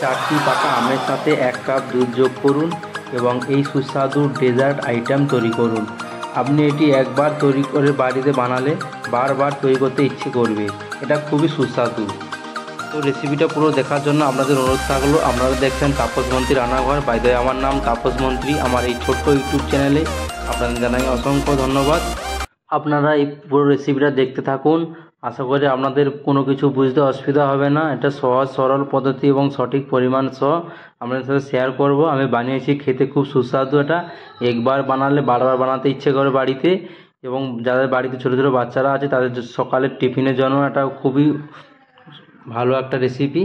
4টি পাকা আমের সাথে 1 কাপ দুধ যোগ করুন এবং এই সুস্বাদু ডেজার্ট আইটেম তৈরি করুন। আপনি এটি একবার তৈরি করে বাড়িতে বানালে বারবার তৈরি করতে ইচ্ছে করবে। এটা খুবই সুস্বাদু। তো রেসিপিটা পুরো দেখার জন্য আপনাদের অনুরোধ থাকলো। আপনারা দেখছেন তাপস মন্ত্রী রান্নাঘর। বাই দ্য ওয়ে, আমার নাম তাপস মন্ত্রী। আমার এই ছোট্ট ইউটিউব চ্যানেলে আপনাদের জানাই অসংখ্য ধন্যবাদ। আপনারা এই পুরো রেসিপিটা দেখতে থাকুন। আশা করি আপনাদের কোনো কিছু বুঝতে অসুবিধা হবে না। এটা সহজ সরল পদ্ধতি এবং সঠিক পরিমাণ সহ আপনাদের সাথে শেয়ার করব। আমি বানিয়েছি, খেতে খুব সুস্বাদু। এটা একবার বানালে বারবার বানাতে ইচ্ছে করে বাড়িতে, এবং যাদের বাড়িতে ছোটো ছোটো বাচ্চারা আছে তাদের সকালের টিফিনের জন্য এটা খুবই ভালো একটা রেসিপি।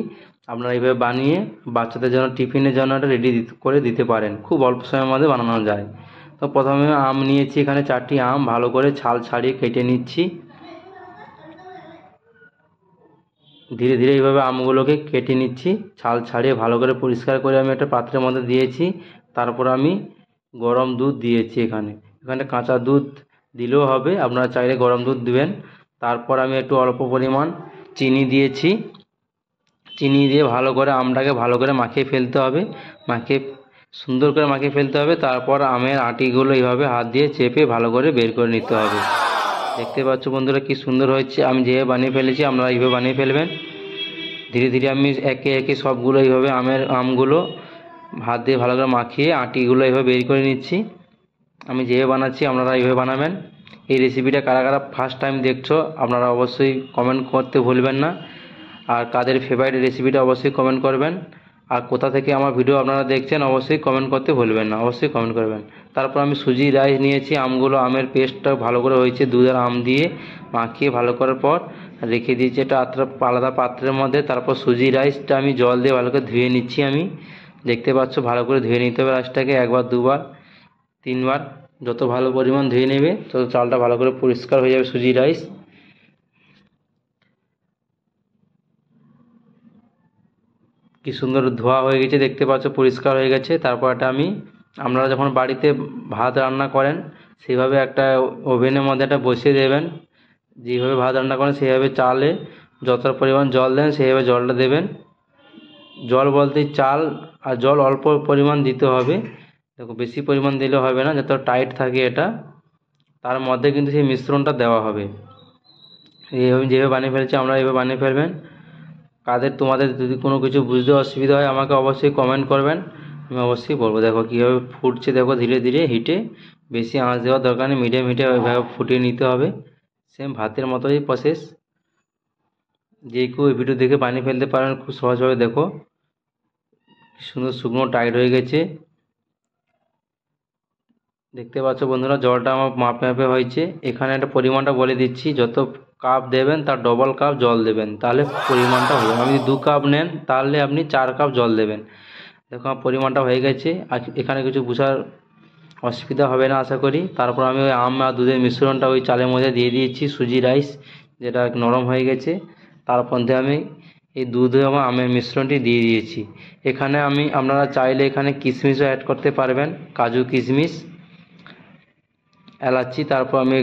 আপনারা এইভাবে বানিয়ে বাচ্চাদের জন্য টিফিনের জন্য এটা রেডি করে দিতে পারেন। খুব অল্প সময়ের মধ্যে বানানো যায়। তো প্রথমে আম নিয়েছি, এখানে 4টি আম ভালো করে ছাল ছাড়িয়ে কেটে নিচ্ছি। ধীরে ধীরে এইভাবে আমগুলোকে কেটে নিচ্ছি, ছাল ছাড়িয়ে ভালো করে পরিষ্কার করে আমি একটা পাত্রের মধ্যে দিয়েছি। তারপর আমি গরম দুধ দিয়েছি। এখানে কাঁচা দুধ দিলেও হবে, আপনারা চাইলে গরম দুধ দিবেন। তারপর আমি একটু অল্প পরিমাণ চিনি দিয়েছি। চিনি দিয়ে ভালো করে আমটাকে ভালো করে মাখিয়ে ফেলতে হবে, সুন্দর করে মাখিয়ে ফেলতে হবে। তারপর আমের আটিগুলো এইভাবে হাত দিয়ে চেপে ভালো করে বের করে নিতে হবে। দেখতে পাচ্ছ বন্ধুরা কি সুন্দর হয়েছে। আমি যেভাবে বানিয়ে ফেলেছি আপনারা এইভাবে বানিয়ে ফেলবেন। ধীরে ধীরে আমি একে একে সবগুলো এইভাবে আমগুলো হাত দিয়ে ভালো করে মাখিয়ে আটিগুলো এইভাবে বের করে নিচ্ছি। আমি যেভাবে বানাচ্ছি আপনারা এইভাবে বানাবেন। এই রেসিপিটা কারা কারা ফার্স্ট টাইম দেখছো আপনারা অবশ্যই কমেন্ট করতে ভুলবেন না। আর কাদের ফেভারিট রেসিপিটা অবশ্যই কমেন্ট করবেন। আর কোথা থেকে আমার ভিডিও আপনারা দেখছেন অবশ্যই কমেন্ট করতে ভুলবেন না, অবশ্যই কমেন্ট করবেন। তারপর আমি সুজি রাইস নিয়েছি। আমের পেস্টটা ভালো করে হয়েছে, দুধ আর আম দিয়ে মাখিয়ে ভালো করার পর রেখে দিয়েছি এটা আলাদা পাত্রের মধ্যে। তারপর সুজি রাইসটা আমি জল দিয়ে ভালো করে ধুয়ে নিচ্ছি। আমি দেখতে পাচ্ছ ভালো করে ধুয়ে নিতে হবে রাইসটাকে, 1 বার 2 বার 3 বার, যত ভালো পরিমাণ ধুয়ে নেবে তত চালটা ভালো করে পরিষ্কার হয়ে যাবে সুজি রাইস। কি সুন্দর ধোয়া হয়ে গেছে, দেখতে পাচ্ছ পরিষ্কার হয়ে গেছে। তারপর এটা আপনারা যখন বাড়িতে ভাত রান্না করেন সেইভাবে একটা ওভেনের মধ্যে এটা বসিয়ে দেবেন। যেভাবে ভাত রান্না করেন সেইভাবে চালে যতটা পরিমাণ জল দেন সেইভাবে জলটা দেবেন। জল বলতে চাল আর জল অল্প পরিমাণ দিতে হবে। দেখো বেশি পরিমাণ দিলে হবে না, যত টাইট থাকে এটা তার মধ্যে কিন্তু সেই মিশ্রণটা দেওয়া হবে। এইভাবে যেভাবে বানিয়ে ফেলছি আমরা এইভাবে বানিয়ে ফেলবেন। তোমাদের যদি কোনো কিছু বুঝতে অসুবিধা হয় আমাকে অবশ্যই কমেন্ট করবেন, আমি অবশ্যই বলবো। দেখো কীভাবে ফুটছে, দেখো ধীরে ধীরে হিটে, বেশি আঁচ দেওয়ার দরকার নেই, মিডিয়াম হিটে ওইভাবে ফুটিয়ে নিতে হবে। সেম ভাতের মতোই প্রসেস। যে কেউ এই ভিডিও দেখে বানিয়ে ফেলতে পারেন খুব সহজভাবে। দেখো কি সুন্দর শুকনো টাইট হয়ে গেছে। দেখতে পাচ্ছ বন্ধুরা জলটা আমার মাপে মাপে হয়েছে। এখানে একটা পরিমাণটা বলে দিচ্ছি, যত কাপ দেবেন তার ডবল কাপ জল দেবেন, তাহলে পরিমাণটা হয়ে যাবে। আপনি 2 কাপ নেন তাহলে আপনি 4 কাপ জল দেবেন। দেখো আমার পরিমাণটা হয়ে গেছে। আর এখানে কিছু বোঝার অসুবিধা হবে না আশা করি। তারপর আমি ওই আম আর দুধের মিশ্রণটা ওই চালের মধ্যে দিয়ে দিয়েছি, সুজি রাইস যেটা নরম হয়ে গেছে। তারপর আমি এই দুধ এবং আমের মিশ্রণটি দিয়ে দিয়েছি। এখানে আপনারা চাইলে এখানে কিশমিশও অ্যাড করতে পারবেন, কাজু কিশমিশ এলাচি। তারপর আমি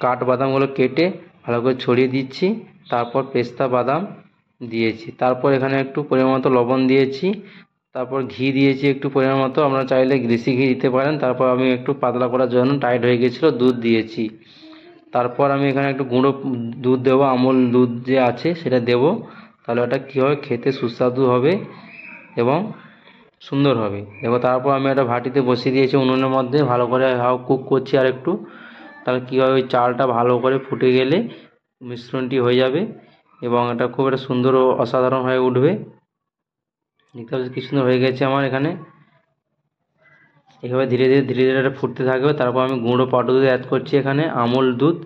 কাঠবাদামগুলো কেটে ভালো করে ছড়িয়ে দিচ্ছি। তারপর পেস্তা বাদাম দিয়েছি। তারপর এখানে একটু পরিমাণ মতো লবণ দিয়েছি। তারপর ঘি দিয়েছি একটু পরিমাণ মতো, আপনারা চাইলে দেশি ঘি দিতে পারেন। তারপর আমি একটু পাতলা করার জন্য টাইট হয়ে গেছিলো দুধ দিয়েছি। তারপর আমি এখানে একটু গুঁড়ো দুধ দেবো, আমুল দুধ যে আছে সেটা দেবো। তাহলে ওটা কী হবে, খেতে সুস্বাদু হবে এবং সুন্দর হবে। দেখো তারপর আমি একটা ভাটিতে বসিয়ে দিয়েছি উনুনের মধ্যে, ভালো করে কুক করছি আর একটু। তাহলে কী হবে, ওই চালটা ভালো করে ফুটে গেলে মিশ্রণটি হয়ে যাবে এবং এটা খুব একটা সুন্দর ও অসাধারণ হয়ে উঠবে। দেখতে পাচ্ছি কী সুন্দর হয়ে গেছে আমার এখানে। এইভাবে ধীরে ধীরে এটা ফুটতে থাকবে। তারপর আমি গুঁড়ো পাউডার দুধ অ্যাড করছি এখানে, আমুল দুধ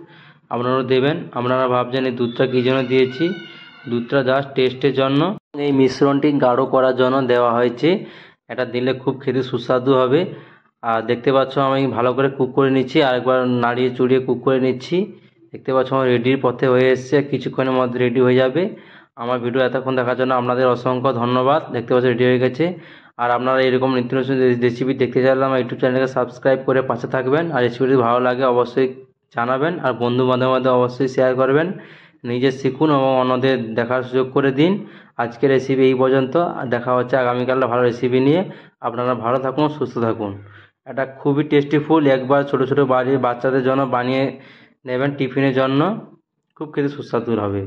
আপনারাও দেবেন। আপনারা ভাবছেন এই দুধটা কী জন্য দিয়েছি, দুধটা জাস্ট টেস্টের জন্য, এই মিশ্রণটি গাঢ় করার জন্য দেওয়া হয়েছে। এটা দিলে খুব খেতে সুস্বাদু হবে। আর দেখতে পাচ্ছ আমি ভালো করে কুক করে নিচ্ছি, আরেকবার নাড়িয়ে চুড়িয়ে কুক করে নিচ্ছি। দেখতে পাচ্ছ আমার রেডির পথে হয়ে এসছে, কিছুক্ষণের মধ্যে রেডি হয়ে যাবে। আমার ভিডিও এতক্ষণ দেখার জন্য আপনাদের অসংখ্য ধন্যবাদ। দেখতে পাচ্ছ রেডি হয়ে গেছে। আর আপনারা এরকম নিত্য নতুন রেসিপি দেখতে চাইলে আমার ইউটিউব চ্যানেলকে সাবস্ক্রাইব করে পাশে থাকবেন। আর রেসিপিটি ভালো লাগে অবশ্যই জানাবেন, আর বন্ধু বান্ধবের মধ্যে অবশ্যই শেয়ার করবেন। নিজে শিখুন এবং অন্যদের দেখার সুযোগ করে দিন। আজকের রেসিপি এই পর্যন্ত, আর দেখা হচ্ছে আগামীকাল ভালো রেসিপি নিয়ে। আপনারা ভালো থাকুন, সুস্থ থাকুন। এটা খুবই টেস্টি ফুল, একবার ছোটো ছোটো বাড়ির বাচ্চাদের জন্য বানিয়ে নেবেন টিফিনের জন্য, খুব খেতে সুস্বাদু হবে।